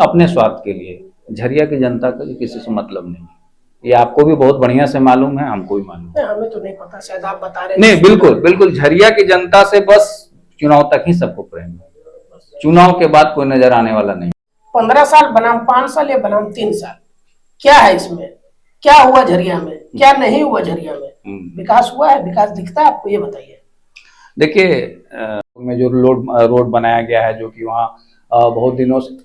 अपने स्वार्थ के लिए। झरिया की जनता का किसी से मतलब नहीं, ये आपको भी बहुत बढ़िया से मालूम है, हमको भी मालूम है। हमें तो नहीं पता, शायद आप बता रहे नहीं, बिल्कुल बिल्कुल, झरिया की जनता से बस चुनाव तक ही सबको प्रेम है, चुनाव के बाद कोई नजर आने वाला नहीं। 15 साल बनाम 5 साल या बनाम 3 साल, क्या है इसमें? क्या हुआ झरिया में, क्या नहीं हुआ झरिया में? विकास हुआ है, विकास दिखता है आपको, ये बताइए। देखिए, में जो रोड बनाया गया है, जो कि वहाँ बहुत दिनों से,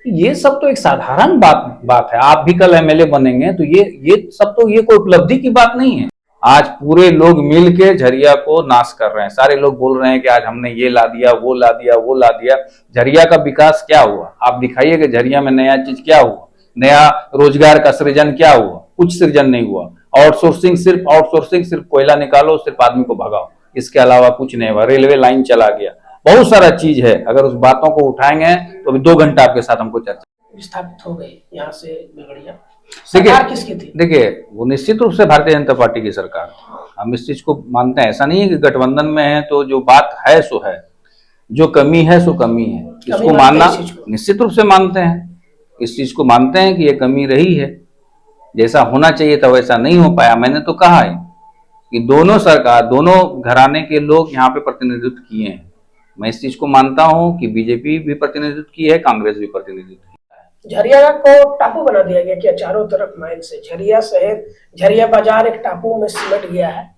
ये सब तो एक साधारण बात है। आप भी कल एमएलए बनेंगे तो ये सब तो ये कोई उपलब्धि की बात नहीं है। आज पूरे लोग मिल के झरिया को नाश कर रहे हैं, सारे लोग बोल रहे हैं कि आज हमने ये ला दिया, वो ला दिया, वो ला दिया। झरिया का विकास क्या हुआ? आप दिखाइए कि झरिया में नया चीज क्या हुआ, नया रोजगार का सृजन क्या हुआ? कुछ सृजन नहीं हुआ। आउटसोर्सिंग, सिर्फ कोयला निकालो, सिर्फ आदमी को भगाओ, इसके अलावा कुछ नहीं हुआ। रेलवे लाइन चला गया, बहुत सारा चीज है। अगर उस बातों को उठाएंगे तो अभी 2 घंटा आपके साथ हमको चर्चा। विस्थापित हो गई यहाँ से बिगड़िया। सरकार किसकी थी? देखिए, वो निश्चित रूप से भारतीय जनता पार्टी की सरकार, हम इस चीज को मानते हैं। ऐसा नहीं है कि गठबंधन में है तो जो बात है सो है, जो कमी है सो कमी है, इसको मानना निश्चित रूप से मानते हैं। इस चीज को मानते हैं कि ये कमी रही है, जैसा होना चाहिए था वैसा नहीं हो पाया। मैंने तो कहा है कि दोनों सरकार, दोनों घराने के लोग यहाँ पे प्रतिनिधित्व किए हैं। मैं इस चीज को मानता हूँ कि बीजेपी भी प्रतिनिधित्व की है, कांग्रेस भी प्रतिनिधित्व किया है। झरिया को टापू बना दिया गया क्या? चारों तरफ माइन से झरिया शहर, झरिया बाजार एक टापू में सिमट गया है,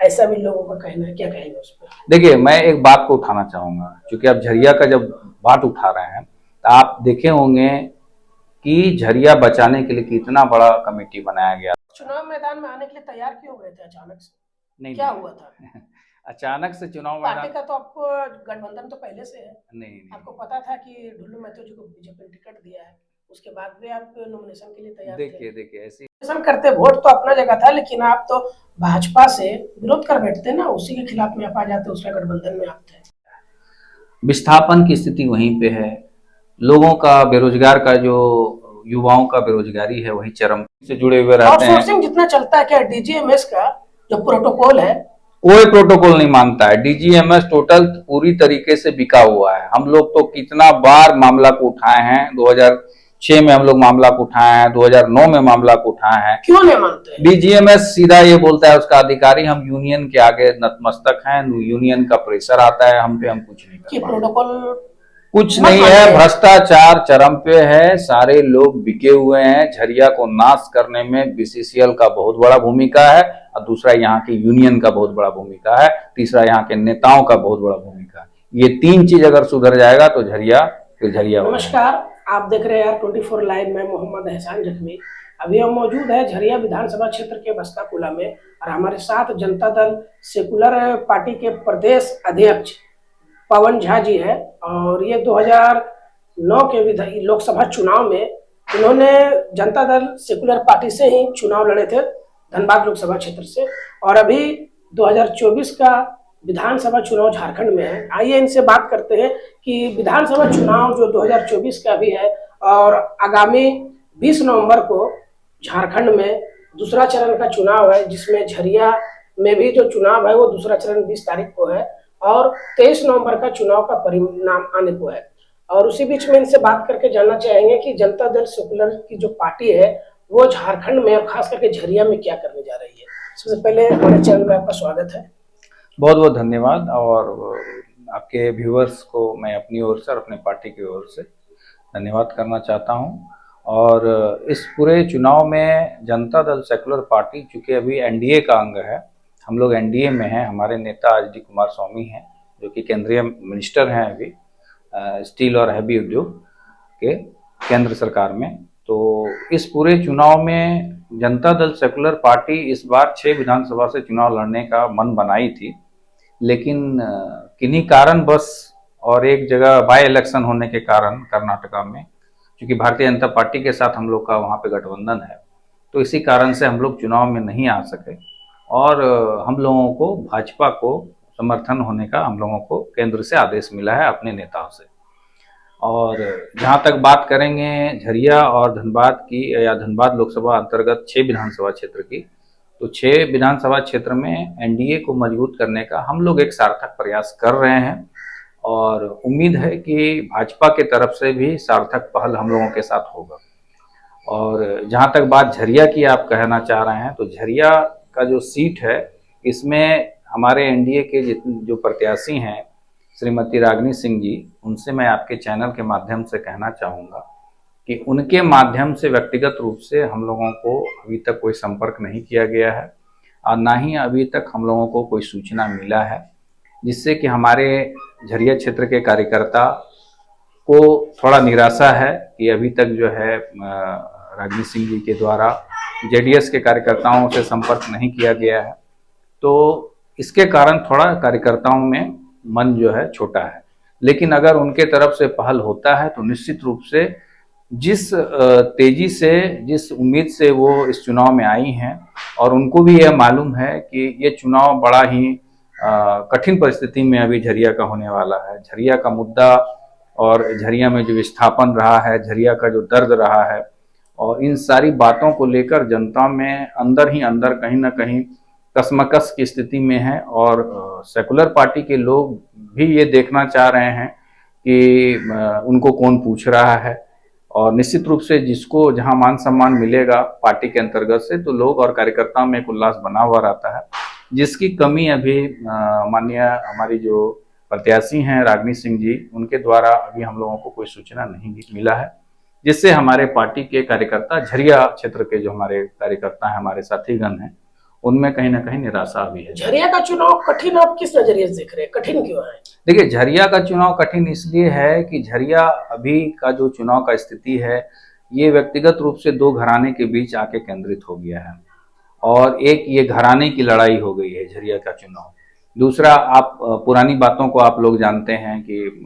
ऐसा भी लोगों का कहना है, क्या कहेंगे उस पर? देखिए, मैं एक बात को उठाना चाहूंगा, क्योंकि आप झरिया का जब बात उठा रहे हैं तो आप देखे होंगे कि झरिया बचाने के लिए कितना बड़ा कमेटी बनाया गया। चुनाव मैदान में आने के लिए तैयार क्यों गए थे अचानक से? नहीं, क्या हुआ था? अचानक से चुनाव पार्टी का तो आपको गठबंधन तो पहले से है। नहीं, आपको पता था कि ढुल्लू महतो जी को बीजेपी ने टिकट दिया है, उसके बाद भी आप नॉमिनेशन के लिए तैयार थे। देखिए ऐसी नॉमिनेशन करते, वोट तो अपना जगह था, लेकिन आप तो भाजपा से विरोध कर बैठते ना, उसी के खिलाफ में आप आ जाते, उसका गठबंधन में आप थे। विस्थापन की स्थिति वहीं पे है, लोगों का बेरोजगार का, जो युवाओं का बेरोजगारी है वही चरम से जुड़े हुए रहते हैं। आउटसोर्सिंग जितना चलता है, क्या डीजीएमएस का जो प्रोटोकॉल है, कोई प्रोटोकॉल नहीं मानता है। डीजीएमएस टोटल पूरी तरीके से बिका हुआ है। हम लोग तो कितना बार मामला को उठाए हैं, 2006 में हम लोग मामला को उठाए हैं, 2009 में मामला को उठाए हैं। क्यों नहीं मानते? डीजीएमएस सीधा ये बोलता है, उसका अधिकारी, हम यूनियन के आगे नतमस्तक हैं, यूनियन का प्रेशर आता है हम पे, हम कुछ नहीं कर पाते। प्रोटोकॉल कुछ नहीं है, भ्रष्टाचार चरम पे है, सारे लोग बिके हुए हैं। झरिया को नाश करने में बीसीसीएल का बहुत बड़ा भूमिका है, और दूसरा यहाँ की यूनियन का बहुत बड़ा भूमिका है, तीसरा यहाँ के नेताओं का बहुत बड़ा भूमिका है। ये 3 चीज अगर सुधर जाएगा तो झरिया फिर झरिया। नमस्कार, आप देख रहे हैं R24 लाइव में मोहम्मद एहसान जख्मी। अभी हम मौजूद है झरिया विधानसभा क्षेत्र के बस्तापुला में, और हमारे साथ जनता दल सेकुलर पार्टी के प्रदेश अध्यक्ष पवन झा जी है। और ये 2009 के लोकसभा चुनाव में इन्होंने जनता दल सेकुलर पार्टी से ही चुनाव लड़े थे, धनबाद लोकसभा क्षेत्र से, और अभी 2024 का विधानसभा चुनाव झारखंड में है। आइए इनसे बात करते हैं कि विधानसभा चुनाव जो 2024 का भी है, और आगामी 20 नवंबर को झारखंड में दूसरा चरण का चुनाव है, जिसमें झरिया में भी जो चुनाव है वो दूसरा चरण 20 तारीख को है, और 23 नवंबर का चुनाव का परिणाम आने को है। और उसी बीच में इनसे बात करके जानना चाहेंगे कि जनता दल सेकुलर की जो पार्टी है वो झारखंड में और खास करके झरिया में क्या करने जा रही है। सबसे पहले हमारे चैनल में आपका स्वागत है। बहुत बहुत धन्यवाद, और आपके व्यूअर्स को मैं अपनी ओर से और अपने पार्टी की ओर से धन्यवाद करना चाहता हूं। और इस पूरे चुनाव में जनता दल सेकुलर पार्टी, चूँकि अभी एनडीए का अंग है, हम लोग एनडीए में हैं, हमारे नेता एच डी कुमारस्वामी हैं जो कि केंद्रीय मिनिस्टर हैं अभी स्टील और हैवी उद्योग के केंद्र सरकार में। तो इस पूरे चुनाव में जनता दल सेकुलर पार्टी इस बार 6 विधानसभा से चुनाव लड़ने का मन बनाई थी, लेकिन किन्हीं कारण बस, और एक जगह बाय इलेक्शन होने के कारण कर्नाटका में, क्योंकि भारतीय जनता पार्टी के साथ हम लोग का वहाँ पे गठबंधन है, तो इसी कारण से हम लोग चुनाव में नहीं आ सके। और हम लोगों को भाजपा को समर्थन होने का हम लोगों को केंद्र से आदेश मिला है अपने नेताओं से। और जहाँ तक बात करेंगे झरिया और धनबाद की, या धनबाद लोकसभा अंतर्गत 6 विधानसभा क्षेत्र की, तो 6 विधानसभा क्षेत्र में एनडीए को मजबूत करने का हम लोग एक सार्थक प्रयास कर रहे हैं। और उम्मीद है कि भाजपा के तरफ से भी सार्थक पहल हम लोगों के साथ होगा। और जहाँ तक बात झरिया की आप कहना चाह रहे हैं, तो झरिया का जो सीट है, इसमें हमारे एनडीए के जो प्रत्याशी हैं श्रीमती रागिनी सिंह जी, उनसे मैं आपके चैनल के माध्यम से कहना चाहूँगा कि उनके माध्यम से व्यक्तिगत रूप से हम लोगों को अभी तक कोई संपर्क नहीं किया गया है और ना ही अभी तक हम लोगों को कोई सूचना मिला है, जिससे कि हमारे झरिया क्षेत्र के कार्यकर्ता को थोड़ा निराशा है कि अभी तक जो है रागिनी सिंह जी के द्वारा जेडीएस के कार्यकर्ताओं से संपर्क नहीं किया गया है। तो इसके कारण थोड़ा कार्यकर्ताओं में मन जो है छोटा है। लेकिन अगर उनके तरफ से पहल होता है तो निश्चित रूप से जिस तेजी से, जिस उम्मीद से वो इस चुनाव में आई हैं, और उनको भी यह मालूम है कि ये चुनाव बड़ा ही कठिन परिस्थिति में अभी झरिया का होने वाला है। झरिया का मुद्दा और झरिया में जो विस्थापन रहा है, झरिया का जो दर्द रहा है, और इन सारी बातों को लेकर जनता में अंदर ही अंदर कहीं ना कहीं कशमकश की स्थिति में है। और सेकुलर पार्टी के लोग भी ये देखना चाह रहे हैं कि उनको कौन पूछ रहा है, और निश्चित रूप से जिसको जहां मान सम्मान मिलेगा पार्टी के अंतर्गत से, तो लोग और कार्यकर्ताओं में एक उल्लास बना हुआ रहता है, जिसकी कमी अभी माननीय हमारी जो प्रत्याशी हैं रागिनी सिंह जी, उनके द्वारा अभी हम लोगों को कोई सूचना नहीं मिला है, जिससे हमारे पार्टी के कार्यकर्ता, झरिया क्षेत्र के जो हमारे कार्यकर्ता हैं, हमारे साथीगण हैं, उनमें कहीं ना कहीं निराशा भी है। झरिया का चुनाव कठिन आप किस नजरिए से देख रहे हैं, कठिन क्यों है? देखिए, झरिया का चुनाव कठिन इसलिए है कि झरिया अभी का जो चुनाव का स्थिति है, ये व्यक्तिगत रूप से दो घराने के बीच आके केंद्रित हो गया है, और एक ये घराने की लड़ाई हो गई है झरिया का चुनाव। दूसरा, आप पुरानी बातों को आप लोग जानते हैं कि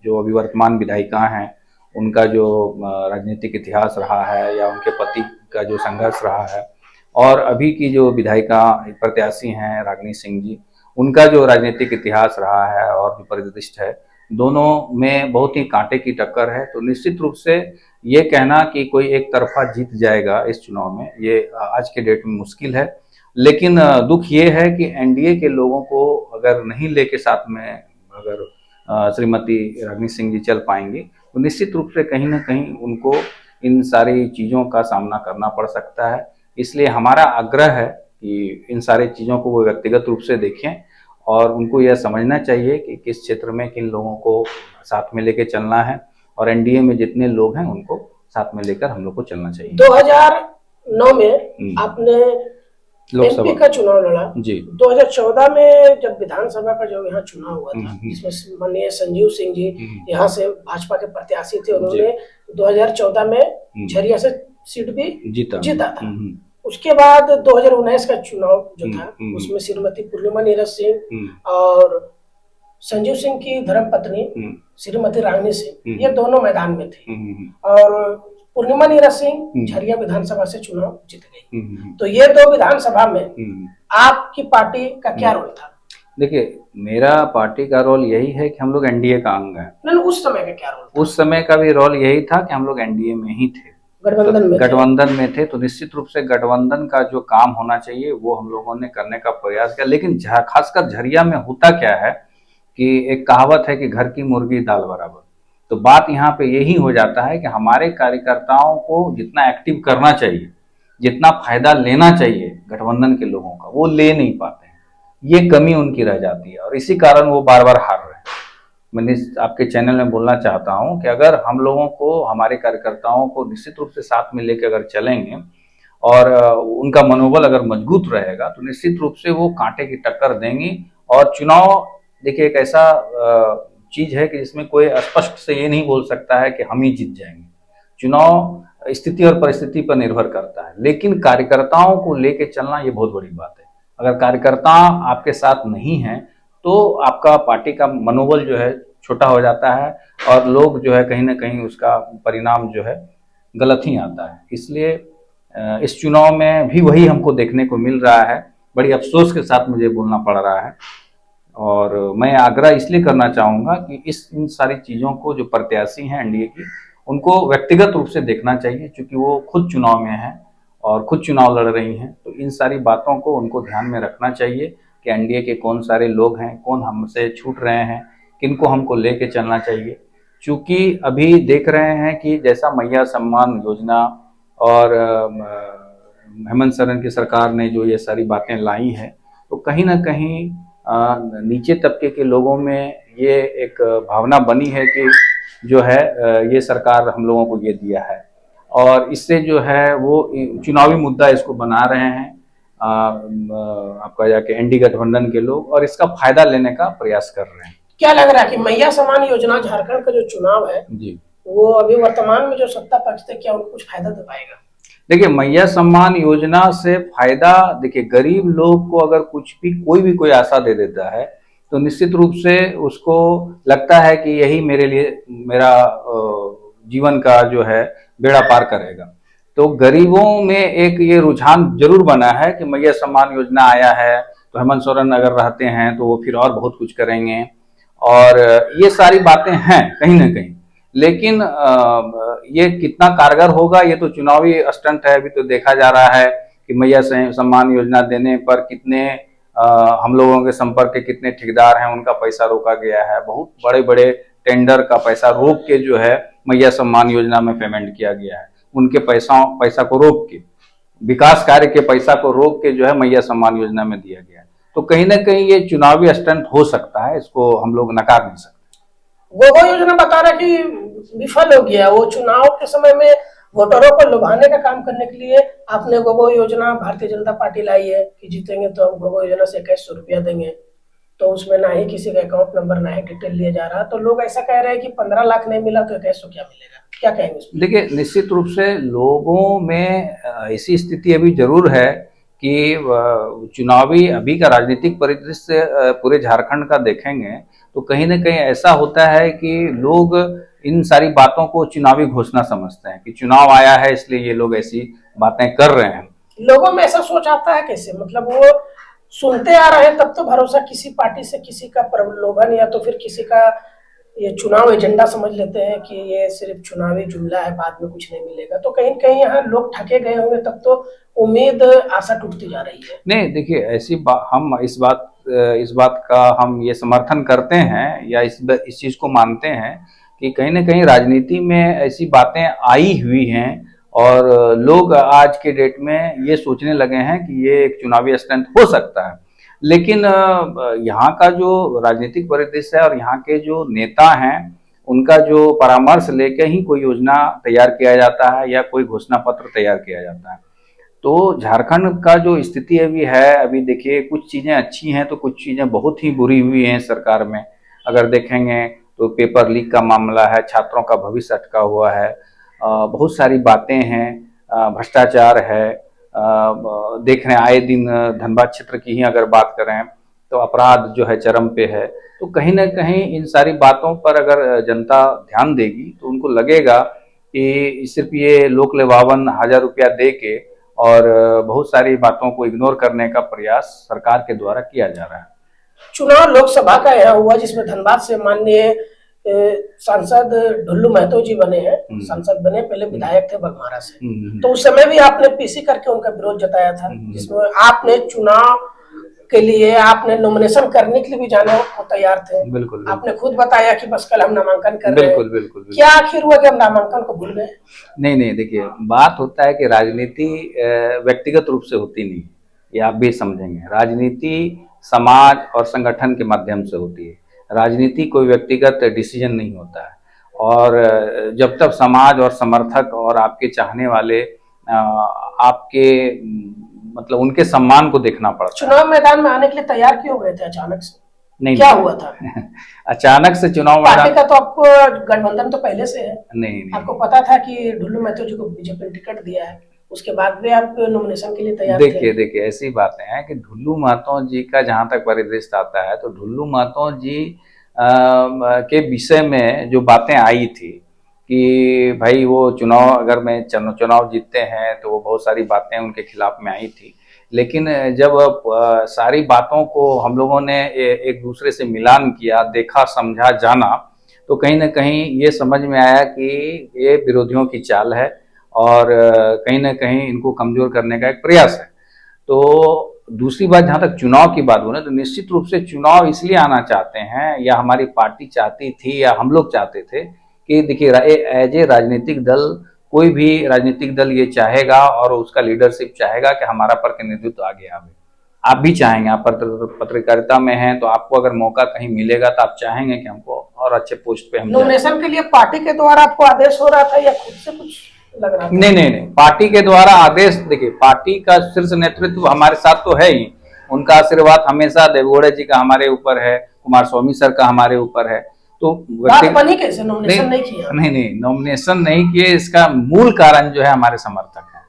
जो अभी वर्तमान विधायिका हैं, उनका जो राजनीतिक इतिहास रहा है या उनके पति का जो संघर्ष रहा है, और अभी की जो विधायिका प्रत्याशी हैं रागिनी सिंह जी, उनका जो राजनीतिक इतिहास रहा है और जो परिदृश्य है, दोनों में बहुत ही कांटे की टक्कर है। तो निश्चित रूप से ये कहना कि कोई एक तरफा जीत जाएगा इस चुनाव में, ये आज के डेट में मुश्किल है। लेकिन दुख ये है कि एनडीए के लोगों को अगर नहीं लेके साथ में अगर श्रीमती रागिनी सिंह जी चल पाएंगी, तो निश्चित रूप से कहीं ना कहीं उनको इन सारी चीज़ों का सामना करना पड़ सकता है। इसलिए हमारा आग्रह है कि इन सारी चीज़ों को वो व्यक्तिगत रूप से देखें, और उनको यह समझना चाहिए कि किस क्षेत्र में किन लोगों को साथ में लेके चलना है, और एनडीए में जितने लोग हैं उनको साथ में लेकर हम लोग को चलना चाहिए। 2009 में आपने एमपी का चुनाव लड़ा जी। 2014 में जब विधानसभा का जो यहाँ चुनाव हुआ था, जिसमें माननीय संजीव सिंह जी यहाँ से भाजपा के प्रत्याशी थे, उन्होंने 2014 में झरिया से सीट भी जीता था। उसके बाद 2019 का चुनाव जो था, उसमें श्रीमती पूर्णिमा नीरज सिंह और संजीव सिंह की धर्मपत्नी श्रीमती रागिनी सिंह, ये दोनों मैदान में थे, और पूर्णिमा नीरज सिंह झरिया विधानसभा से चुनाव जीत गई। तो ये दो विधानसभा में आपकी पार्टी का क्या रोल था? देखिए, मेरा पार्टी का रोल यही है कि हम लोग एनडीए का अंग है। नहीं, उस समय का क्या रोल था? उस समय का भी रोल यही था कि हम लोग एनडीए में ही थे, गठबंधन में थे। तो निश्चित रूप से गठबंधन का जो काम होना चाहिए वो हम लोगों ने करने का प्रयास किया। लेकिन खासकर झरिया में होता क्या है कि एक कहावत है कि घर की मुर्गी दाल बराबर। तो बात यहाँ पे यही हो जाता है कि हमारे कार्यकर्ताओं को जितना एक्टिव करना चाहिए, जितना फायदा लेना चाहिए गठबंधन के लोगों का, वो ले नहीं पाते हैं। ये कमी उनकी रह जाती है, और इसी कारण वो बार बार हार रहे हैं। मैं आपके चैनल में बोलना चाहता हूं कि अगर हम लोगों को, हमारे कार्यकर्ताओं को निश्चित रूप से साथ में लेकर अगर चलेंगे और उनका मनोबल अगर मजबूत रहेगा, तो निश्चित रूप से वो कांटे की टक्कर देंगी। और चुनाव देखिए एक ऐसा चीज है कि जिसमें कोई स्पष्ट से ये नहीं बोल सकता है कि हम ही जीत जाएंगे। चुनाव स्थिति और परिस्थिति पर निर्भर करता है, लेकिन कार्यकर्ताओं को लेके चलना ये बहुत बड़ी बात है। अगर कार्यकर्ता आपके साथ नहीं है तो आपका पार्टी का मनोबल जो है छोटा हो जाता है, और लोग जो है कहीं ना कहीं उसका परिणाम जो है गलत ही आता है। इसलिए इस चुनाव में भी वही हमको देखने को मिल रहा है। बड़ी अफसोस के साथ मुझे बोलना पड़ रहा है, और मैं आग्रह इसलिए करना चाहूँगा कि इन सारी चीज़ों को जो प्रत्याशी हैं एनडीए की, उनको व्यक्तिगत रूप से देखना चाहिए, क्योंकि वो खुद चुनाव में हैं और खुद चुनाव लड़ रही हैं। तो इन सारी बातों को उनको ध्यान में रखना चाहिए कि एनडीए के कौन सारे लोग हैं, कौन हमसे छूट रहे हैं, किनको हमको लेके चलना चाहिए। क्योंकि अभी देख रहे हैं कि जैसा मैया सम्मान योजना और हेमंत सोरेन की सरकार ने जो ये सारी बातें लाई हैं, तो कहीं ना कहीं नीचे तबके के लोगों में ये एक भावना बनी है कि जो है ये सरकार हम लोगों को ये दिया है, और इससे जो है वो चुनावी मुद्दा इसको बना रहे हैं आपका जाके एनडी गठबंधन के लोग, और इसका फायदा लेने का प्रयास कर रहे हैं। क्या लग रहा है कि मैया सम्मान योजना झारखंड का जो चुनाव है जी, वो अभी वर्तमान में जो सत्ता पक्ष थे, क्या उनको कुछ फायदा दे पाएगा? देखिए मैया सम्मान योजना से फायदा, देखिए गरीब लोग को अगर कुछ भी कोई आशा दे देता है तो निश्चित रूप से उसको लगता है कि यही मेरे लिए मेरा जीवन का जो है बेड़ा पार करेगा। तो गरीबों में एक ये रुझान जरूर बना है कि मैया सम्मान योजना आया है तो हेमंत सोरेन अगर रहते हैं तो वो फिर और बहुत कुछ करेंगे, और ये सारी बातें हैं कहीं ना कहीं। लेकिन ये कितना कारगर होगा ये तो चुनावी स्टंट है। अभी तो देखा जा रहा है कि मैया सम्मान योजना देने पर कितने हम लोगों के संपर्क के कितने ठेकेदार हैं उनका पैसा रोका गया है। बहुत बड़े बड़े टेंडर का पैसा रोक के जो है मैया सम्मान योजना में पेमेंट किया गया है। उनके पैसा को रोक के, विकास कार्य के पैसा को रोक के जो है मैया सम्मान योजना में दिया गया है। तो कहीं ना कहीं ये चुनावी स्टंट हो सकता है, इसको हम लोग नकार नहीं सकते। गोगो योजना बता रहा कि विफल हो गया। वो चुनाव के समय में वोटरों को लुभाने का काम करने के लिए आपने गोगो योजना भारतीय जनता पार्टी लाई है कि जीतेंगे तो हम गोगो योजना से 2100 रुपया देंगे। तो उसमें ना ही किसी का अकाउंट नंबर ना ही डिटेल लिया जा रहा। तो लोग ऐसा कह रहे हैं कि 15 लाख नहीं मिला तो 2100 क्या मिलेगा? क्या कहेंगे उसमें? देखिए निश्चित रूप से लोगों में ऐसी स्थिति अभी जरूर है कि चुनावी अभी का राजनीतिक परिदृश्य पूरे झारखंड का देखेंगे तो कहीं ना कहीं ऐसा होता है कि लोग इन सारी बातों को चुनावी घोषणा समझते हैं कि चुनाव आया है इसलिए ये लोग ऐसी बातें कर रहे हैं। लोगों में ऐसा सोच आता है कैसे? मतलब वो सुनते आ रहे हैं तब तो भरोसा किसी पार्टी से किसी का प्रलोभन या तो फिर किसी का ये चुनाव एजेंडा समझ लेते हैं कि ये सिर्फ चुनावी जुमला है, बाद में कुछ नहीं मिलेगा। तो कहीं कहीं यहाँ लोग ठगे गए होंगे, तब तो उम्मीद आशा टूटती जा रही है। नहीं देखिए ऐसी बात, हम इस बात का हम ये समर्थन करते हैं या इस चीज को मानते हैं कि कहीं ना कहीं राजनीति में ऐसी बातें आई हुई हैं और लोग आज के डेट में ये सोचने लगे हैं कि ये एक चुनावी स्टंट हो सकता है। लेकिन यहाँ का जो राजनीतिक परिदृश्य है और यहाँ के जो नेता हैं उनका जो परामर्श लेके ही कोई योजना तैयार किया जाता है या कोई घोषणा पत्र तैयार किया जाता है। तो झारखंड का जो स्थिति अभी है, अभी देखिए कुछ चीज़ें अच्छी हैं तो कुछ चीज़ें बहुत ही बुरी हुई हैं सरकार में। अगर देखेंगे तो पेपर लीक का मामला है, छात्रों का भविष्य अटका हुआ है, बहुत सारी बातें हैं, भ्रष्टाचार है, देख रहे हैं आए दिन धनबाद क्षेत्र की ही अगर बात करें तो अपराध जो है चरम पे है। तो कहीं ना कहीं इन सारी बातों पर अगर जनता ध्यान देगी तो उनको लगेगा कि सिर्फ ये लोक लुभावन 1000 रुपया दे के और बहुत सारी बातों को इग्नोर करने का प्रयास सरकार के द्वारा किया जा रहा है। चुनाव लोकसभा का यहाँ हुआ जिसमें धनबाद से माननीय सांसद ढुल्लू महतो जी बने हैं, सांसद बने, पहले विधायक थे बघमारा से। तो उस समय भी आपने पीसी करके उनका विरोध जताया था, जिसमें आपने चुनाव के लिए आपने नॉमिनेशन करने के लिए भी जाने को तैयार थे। बिल्कुल, आपने खुद बताया कि बस कल हम नामांकन कर रहे हैं। बिल्कुल। क्या आखिर हुआ कि हम नामांकन को भूल गए? नहीं देखिए बात होता है कि राजनीति व्यक्तिगत रूप से होती नहीं, ये आप भी समझेंगे। राजनीति समाज और संगठन के माध्यम से होती है। राजनीति कोई व्यक्तिगत डिसीजन नहीं होता है, और जब तक समाज और समर्थक और आपके चाहने वाले आपके मतलब उनके सम्मान को देखना पड़ता है। चुनाव मैदान में आने के लिए तैयार क्यों गए थे अचानक से? नहीं, क्या हुआ था? अचानक से चुनाव मैदान, पार्टी का तो आपको गठबंधन तो पहले से है। नहीं आपको पता था कि ढुल्लू महतो जी को बीजेपी ने टिकट दिया है, उसके बाद भी आप नॉमिनेशन के लिए तैयार थे? देखिए ऐसी बातें हैं कि ढुल्लू महतो जी का जहां तक परिदृश्य आता है तो ढुल्लू महतो जी के विषय में जो बातें आई थी कि भाई वो चुनाव अगर मैं चुनाव जीतते हैं तो वो बहुत सारी बातें उनके खिलाफ में आई थी। लेकिन जब सारी बातों को हम लोगों ने एक दूसरे से मिलान किया, देखा, समझा, जाना, तो कहीं ना कहीं ये समझ में आया कि ये विरोधियों की चाल है और कहीं ना कहीं इनको कमजोर करने का एक प्रयास है। तो दूसरी बात, जहां तक चुनाव की बात हो ना, तो निश्चित रूप से चुनाव इसलिए आना चाहते हैं, या हमारी पार्टी चाहती थी, या हम लोग चाहते थे कि देखिए एज ए राजनीतिक दल, कोई भी राजनीतिक दल ये चाहेगा और उसका लीडरशिप चाहेगा कि हमारा प्रतिनिधित्व आगे आवे। आप भी चाहेंगे, आप पत्रकारिता में हैं तो आपको अगर मौका कहीं मिलेगा तो आप चाहेंगे कि हमको और अच्छे पोस्ट पे हम जाएं। नॉमिनेशन के लिए पार्टी के द्वारा आपको आदेश हो रहा था या खुद से कुछ लग रहा था? नहीं, पार्टी के द्वारा आदेश, देखिए पार्टी का शीर्ष नेतृत्व हमारे साथ तो है ही, उनका आशीर्वाद हमेशा देवगौड़ा जी का हमारे ऊपर है, कुमार स्वामी सर का हमारे ऊपर है। तो बात बनी कैसे, नॉमिनेशन नहीं किया? नहीं, नॉमिनेशन नहीं किए, इसका मूल कारण जो है हमारे समर्थक है।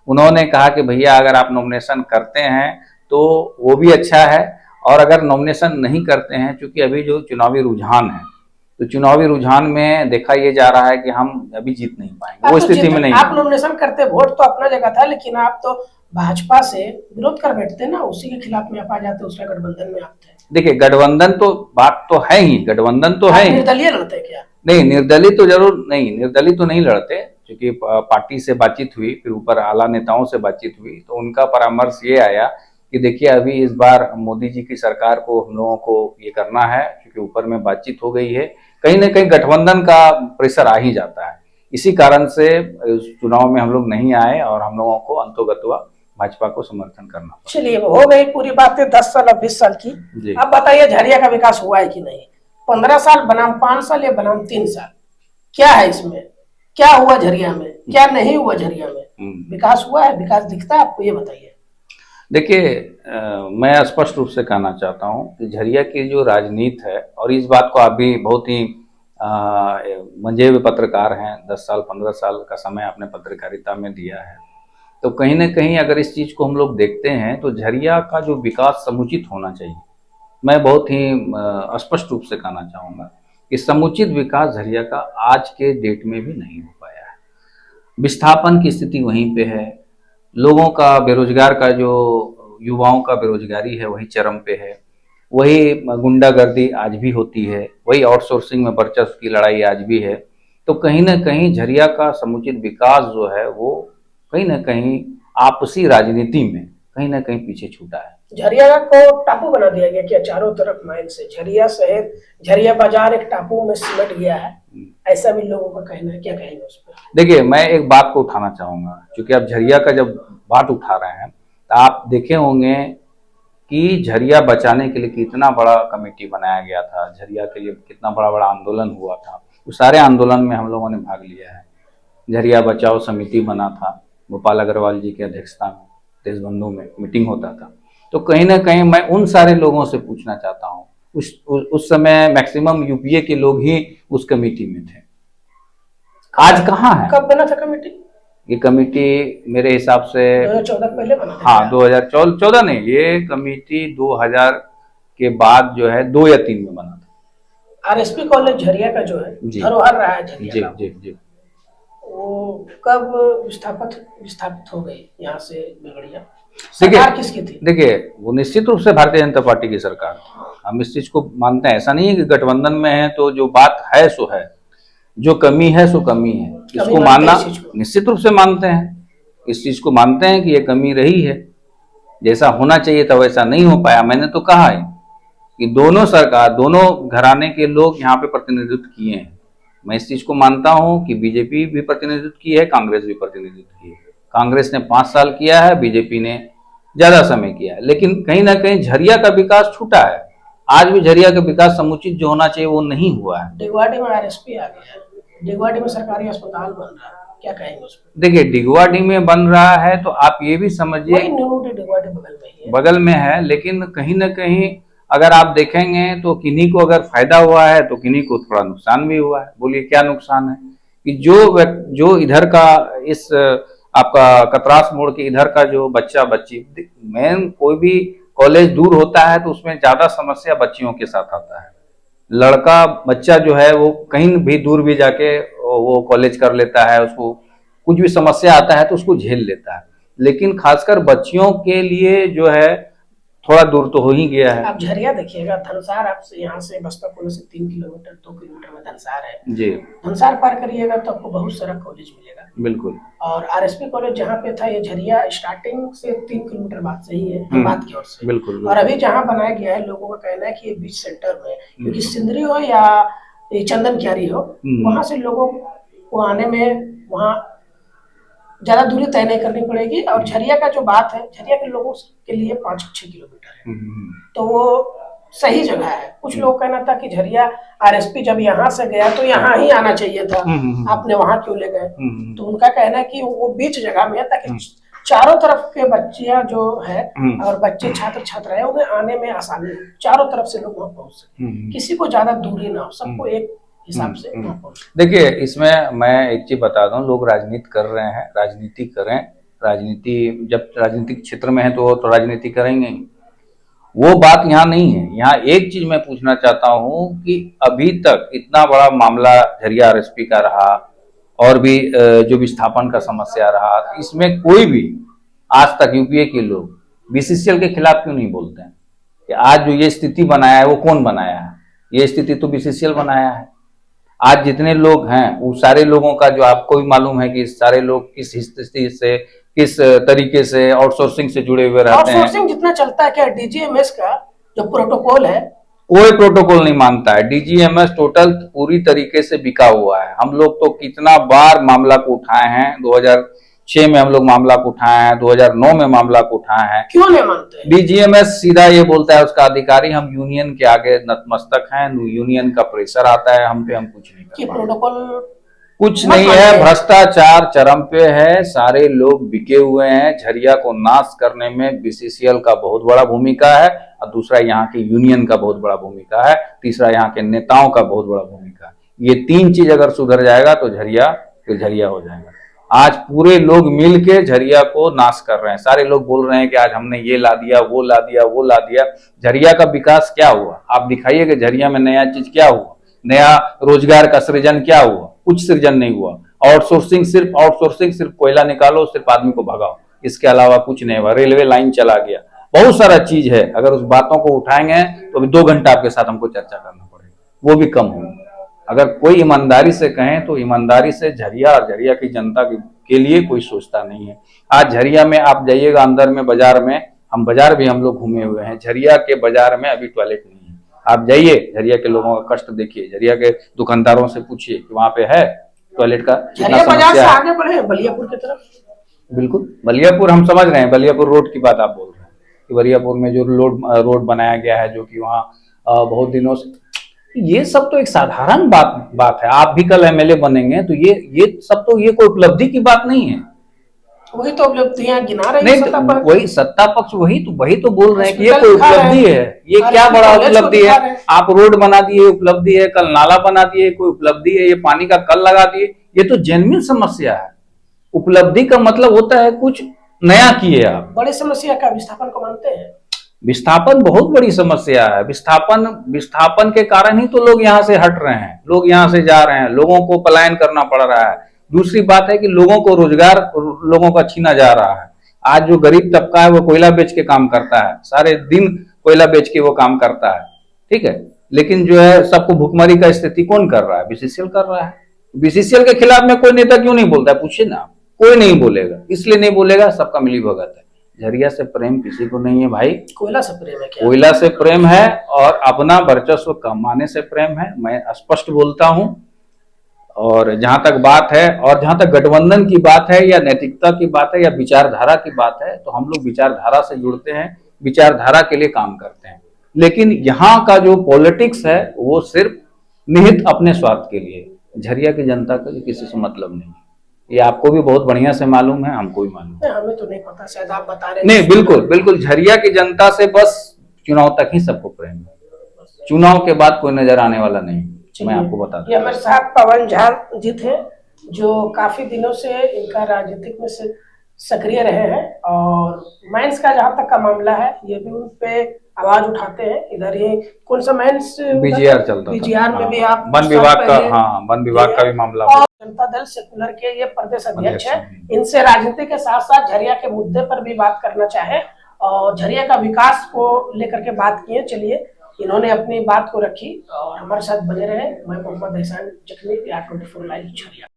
उन्होंने कहा कि भैया अगर आप नॉमिनेशन करते हैं तो वो भी अच्छा है, और अगर नॉमिनेशन नहीं करते हैं, चूंकि अभी जो चुनावी रुझान है, तो चुनावी रुझान में देखा ये जा रहा है कि हम अभी जीत नहीं पाएंगे, वो स्थिति में नहीं। आप नॉमिनेशन करते, वोट तो अपना जगह था, लेकिन आप तो भाजपा से विरोध कर बैठते ना, उसी के खिलाफ में आप आ जाते, उसका गठबंधन में आप थे। देखिए गठबंधन तो बात तो है ही, गठबंधन तो है ही। निर्दलीय लड़ते क्या? नहीं, निर्दलीय तो जरूर नहीं, निर्दलीय तो नहीं लड़ते, क्योंकि पार्टी से बातचीत हुई, फिर ऊपर आला नेताओं से बातचीत हुई, तो उनका परामर्श ये आया कि देखिए अभी इस बार मोदी जी की सरकार को हम लोगों को ये करना है, क्योंकि ऊपर में बातचीत हो गई है, कहीं ना कहीं गठबंधन का प्रेशर आ ही जाता है। इसी कारण से चुनाव में हम लोग नहीं आए और हम लोगों को अंतोगत्वा भाजपा को समर्थन करना। चलिए, हो गई पूरी बातें 10 साल और 20 साल की। अब बताइए झरिया का विकास हुआ है कि नहीं? 15 साल बनाम 5 साल या बनाम 3 साल, क्या है इसमें? क्या हुआ झरिया में, क्या नहीं हुआ झरिया में? विकास हुआ है, विकास दिखता है आपको, ये बताइए। देखिए मैं स्पष्ट रूप से कहना चाहता हूं कि झरिया की जो राजनीति है, और इस बात को आप भी बहुत ही मंजे हुए पत्रकार हैं, 10 साल 15 साल का समय आपने पत्रकारिता में दिया है, तो कहीं ना कहीं अगर इस चीज़ को हम लोग देखते हैं तो झरिया का जो विकास समुचित होना चाहिए, मैं बहुत ही स्पष्ट रूप से कहना चाहूँगा कि समुचित विकास झरिया का आज के डेट में भी नहीं हो पाया है। विस्थापन की स्थिति वहीं पे है, लोगों का बेरोजगार का जो युवाओं का बेरोजगारी है वही चरम पे है, वही गुंडागर्दी आज भी होती है, वही आउटसोर्सिंग में वर्चस्व की लड़ाई आज भी है। तो कहीं ना कहीं झरिया का समुचित विकास जो है वो कहीं ना कहीं आपसी राजनीति में कहीं ना कहीं पीछे छूटा है। झरिया को टापू बना दिया गया क्या? चारों तरफ माइन से झरिया शहर, झरिया बाजार एक टापू में सिमट गया है, ऐसा भी लोगों का कहना है, क्या कहेंगे उस पर? देखिए मैं एक बात को उठाना चाहूंगा, क्योंकि आप झरिया का जब बात उठा रहे हैं तो आप देखे होंगे कि झरिया बचाने के लिए कितना बड़ा कमेटी बनाया गया था, झरिया के लिए कितना बड़ा बड़ा आंदोलन हुआ था, उस सारे आंदोलन में हम लोगों ने भाग लिया है। झरिया बचाओ समिति बना था, गोपाल अग्रवाल जी की अध्यक्षता में देशबंधु में मीटिंग होता था। तो कहीं ना कहीं मैं उन सारे लोगों से पूछना चाहता हूँ, उस समय मैक्सिमम यूपीए के लोग ही उस कमेटी में थे, आज कहाँ है? कब बना था कमेटी? ये कमेटी मेरे हिसाब से 2014 पहले बना था। हाँ, 2014 नहीं, ये कमेटी 2000 के बाद जो है 2 या 3 में बना था। आरएसपी कॉलेज झरिया का जो है धरोहर रहा है झरिया जी जी जी, वो कब विस्थापित हो गई यहाँ से बिगड़िया? सरकार किसकी थी? देखिए वो निश्चित रूप से भारतीय जनता पार्टी की सरकार, हम इस चीज को मानते हैं, ऐसा नहीं है कि गठबंधन में है तो जो बात है सो है, जो कमी है सो कमी है, इसको मानना निश्चित रूप से मानते हैं, इस चीज को मानते हैं कि ये कमी रही है, जैसा होना चाहिए था वैसा नहीं हो पाया। मैंने तो कहा है कि दोनों सरकार, दोनों घराने के लोग यहाँ पे प्रतिनिधित्व किए हैं, मैं इस चीज को मानता हूँ कि बीजेपी भी प्रतिनिधित्व की है, कांग्रेस भी प्रतिनिधित्व की है। कांग्रेस ने 5 साल किया है, बीजेपी ने ज्यादा समय किया है, लेकिन कहीं ना कहीं झरिया का विकास छूटा है। आज भी झरिया का विकास समुचित जो होना चाहिए वो नहीं हुआ है। डिगवाडी में आरएसपी आ गया है, डिगवाडी में सरकारी अस्पताल बन रहा है, क्या कहेंगे उस पर? देखिए डिगवाडी में बन रहा है तो आप ये भी समझिए, डिगवाडी बगल में है, लेकिन कहीं ना कहीं अगर आप देखेंगे तो किन्हीं को अगर फायदा हुआ है तो किन्हीं को थोड़ा नुकसान भी हुआ है। बोलिए क्या नुकसान है? कि जो इधर का इस आपका कतरास मोड़ के इधर का जो बच्चा बच्ची, मेन कोई भी कॉलेज दूर होता है तो उसमें ज्यादा समस्या बच्चियों के साथ आता है। लड़का बच्चा जो है वो कहीं भी दूर भी जाके वो कॉलेज कर लेता है, उसको कुछ भी समस्या आता है तो उसको झेल लेता है, लेकिन खासकर बच्चियों के लिए जो है थोड़ा दूर तो हो ही गया है। आप झरिया देखिएगा, धनसार आपसे यहाँ से बसपा पुल से 3 किलोमीटर 2 किलोमीटर में धनसार है जी धनसार पार करिएगा तो आपको बहुत सारा कॉलेज मिलेगा। बिल्कुल। और आरएसपी कॉलेज जहाँ पे था, ये झरिया स्टार्टिंग से 3 किलोमीटर बाद से ही है, धनबाद की ओर से। बिल्कुल और अभी जहाँ बनाया गया है, लोगों का कहना है कि ये बीच सेंटर में, क्योंकि सिंदरी हो या ये चंदन क्यारी हो, वहां से लोगों को आने में वहाँ ज्यादा दूरी तय नहीं करनी पड़ेगी। और झरिया का जो बात है, झरिया के लोगों के लिए 5-6 किलोमीटर है, तो वो सही जगह है। कुछ लोग कहना था कि झरिया आरएसपी जब यहाँ से गया तो यहाँ ही आना चाहिए था, आपने वहां क्यों ले गए? तो उनका कहना है कि वो बीच जगह में है, ताकि चारों तरफ के बच्चियां जो है और बच्चे छात्र छात्रा है, उन्हें आने में आसानी हो, चारों तरफ से लोग वहां पहुंच सके, किसी को ज्यादा दूरी ना हो, सबको एक हिसाब से वहां पहुंचे। देखिए, इसमें मैं एक चीज बता दूं, लोग राजनीति कर रहे हैं, राजनीति करें। राजनीति जब राजनीतिक क्षेत्र में है तो राजनीति करेंगे ही। वो बात यहाँ नहीं है। यहाँ एक चीज मैं पूछना चाहता हूँ कि अभी तक इतना बड़ा मामला झरिया आरएसपी का रहा और भी जो विस्थापन का समस्या रहा, इसमें कोई भी आज तक यूपीए के लोग बीसीसीएल के खिलाफ क्यों नहीं बोलते हैं कि आज जो ये स्थिति बनाया है वो कौन बनाया है? ये स्थिति तो बीसीसीएल बनाया है। आज जितने लोग हैं वो सारे लोगों का, जो आपको भी मालूम है कि सारे लोग किस स्थिति से, किस तरीके से आउटसोर्सिंग से जुड़े हुए रहते हैं। आउटसोर्सिंग जितना चलता है, क्या डीजीएमएस का जो प्रोटोकॉल है, कोई प्रोटोकॉल नहीं मानता है। डीजीएमएस टोटल पूरी तरीके से बिका हुआ है। हम लोग तो कितना बार मामला को उठाए हैं, 2006 में हम लोग मामला को उठाए हैं, 2009 में मामला को उठाए हैं। क्यों नहीं मानते? डीजीएमएस सीधा ये बोलता है, उसका अधिकारी, हम यूनियन के आगे नतमस्तक हैं, यूनियन का प्रेशर आता है हम पे, हम कुछ नहीं कर पाते। प्रोटोकॉल कुछ नहीं है, भ्रष्टाचार चरम पे है, सारे लोग बिके हुए हैं। झरिया को नाश करने में बीसीसीएल का बहुत बड़ा भूमिका है, और दूसरा यहाँ की यूनियन का बहुत बड़ा भूमिका है, तीसरा यहाँ के नेताओं का बहुत बड़ा भूमिका है। ये तीन चीज अगर सुधर जाएगा तो झरिया फिर झरिया हो जाएगा। आज पूरे लोग मिल के झरिया को नाश कर रहे हैं। सारे लोग बोल रहे हैं कि आज हमने ये ला दिया, वो ला दिया, वो ला दिया। झरिया का विकास क्या हुआ? आप दिखाइए कि झरिया में नया चीज क्या हुआ, नया रोजगार का सृजन क्या हुआ? कुछ सृजन नहीं हुआ। आउटसोर्सिंग सिर्फ कोयला निकालो, सिर्फ आदमी को भगाओ, इसके अलावा कुछ नहीं हुआ। रेलवे लाइन चला गया, बहुत सारा चीज है। अगर उस बातों को उठाएंगे तो अभी 2 घंटा आपके साथ हमको चर्चा करना पड़ेगा, वो भी कम होगा। अगर कोई ईमानदारी से कहें तो ईमानदारी से झरिया और झरिया की जनता के लिए कोई सोचता नहीं है। आज झरिया में आप जाइएगा अंदर में, बाजार में, बाजार भी हम लोग घूमे हुए हैं, झरिया के बाजार में अभी टॉयलेट नहीं है। आप जाइए, झरिया के लोगों का कष्ट देखिए, झरिया के दुकानदारों से पूछिए कि वहां पे है टॉयलेट का कितना समस्या है। आगे बढ़े बलियापुर की तरफ। बिल्कुल, बलियापुर हम समझ रहे हैं, बलियापुर रोड की बात आप बोल रहे हैं कि बलियापुर में जो रोड बनाया गया है, जो कि वहाँ बहुत दिनों से, ये सब तो एक साधारण बात है। आप भी कल एमएलए बनेंगे तो ये सब तो ये कोई उपलब्धि की बात नहीं है। वही तो उपलब्धियां गिना रहे हैं, वही सत्ता पक्ष वही तो बोल रहे हैं कि ये कोई उपलब्धि है। ये क्या बड़ा उपलब्धि है? आप रोड बना दिए, उपलब्धि है। कल नाला बना दिए, कोई उपलब्धि है? ये पानी का कल लगा दिए, ये तो जेन्युइन समस्या है। उपलब्धि का मतलब होता है कुछ नया किए आप। बड़ी समस्या का विस्थापन को मानते हैं। विस्थापन बहुत बड़ी समस्या है। विस्थापन के कारण ही तो लोग यहाँ से हट रहे हैं, लोग यहाँ से जा रहे हैं, लोगों को पलायन करना पड़ रहा है। दूसरी बात है कि लोगों को रोजगार लोगों का छीना जा रहा है। आज जो गरीब तबका है वो कोयला बेच के काम करता है, सारे दिन कोयला बेच के वो काम करता है, ठीक है। लेकिन जो है सबको भुखमरी का स्थिति कौन कर रहा है? बीसीसीएल कर रहा है। बीसीसीएल के खिलाफ में कोई नेता क्यों नहीं बोलता है? पूछिए ना, कोई नहीं बोलेगा। इसलिए नहीं बोलेगा, सबका मिली भगत है। झरिया से प्रेम किसी को नहीं है भाई। कोयला से प्रेम है क्या? कोयला से प्रेम है और अपना वर्चस्व कमाने से प्रेम है, मैं स्पष्ट बोलता हूं। और जहां तक बात है, और जहां तक गठबंधन की बात है या नैतिकता की बात है या विचारधारा की बात है, तो हम लोग विचारधारा से जुड़ते हैं, विचारधारा के लिए काम करते हैं। लेकिन यहाँ का जो पॉलिटिक्स है वो सिर्फ निहित अपने स्वार्थ के लिए। झरिया की जनता का किसी से मतलब नहीं। ये आपको भी बहुत बढ़िया से मालूम है, हमको भी मालूम है। हमें तो नहीं पता, शायद आप बता रहे। नहीं, बिल्कुल झरिया की जनता से बस चुनाव तक ही सबको प्रेम है। चुनाव के बाद कोई नजर आने वाला नहीं, मैं आपको बता दूं। ये हमारे साथ पवन झा जी थे, जो काफी दिनों से इनका राजनीतिक में से सक्रिय रहे हैं, और माइंस का जहां तक का मामला है ये भी उन पे आवाज उठाते हैं। इधर ही कौन सा माइंस बीजीआर चलता, बीजीआर में भी आप वन विभाग का, हाँ वन विभाग का भी मामला। जनता दल सेकुलर के ये प्रदेश अध्यक्ष है, इनसे राजनीति के साथ साथ झरिया के मुद्दे पर भी बात करना चाहे और झरिया का विकास को लेकर के बात किए। चलिए, इन्होंने अपनी बात को रखी और हमारे साथ बने रहे। मैं मोहम्मद एहसान जख्मी, AR24 लाइव झरिया।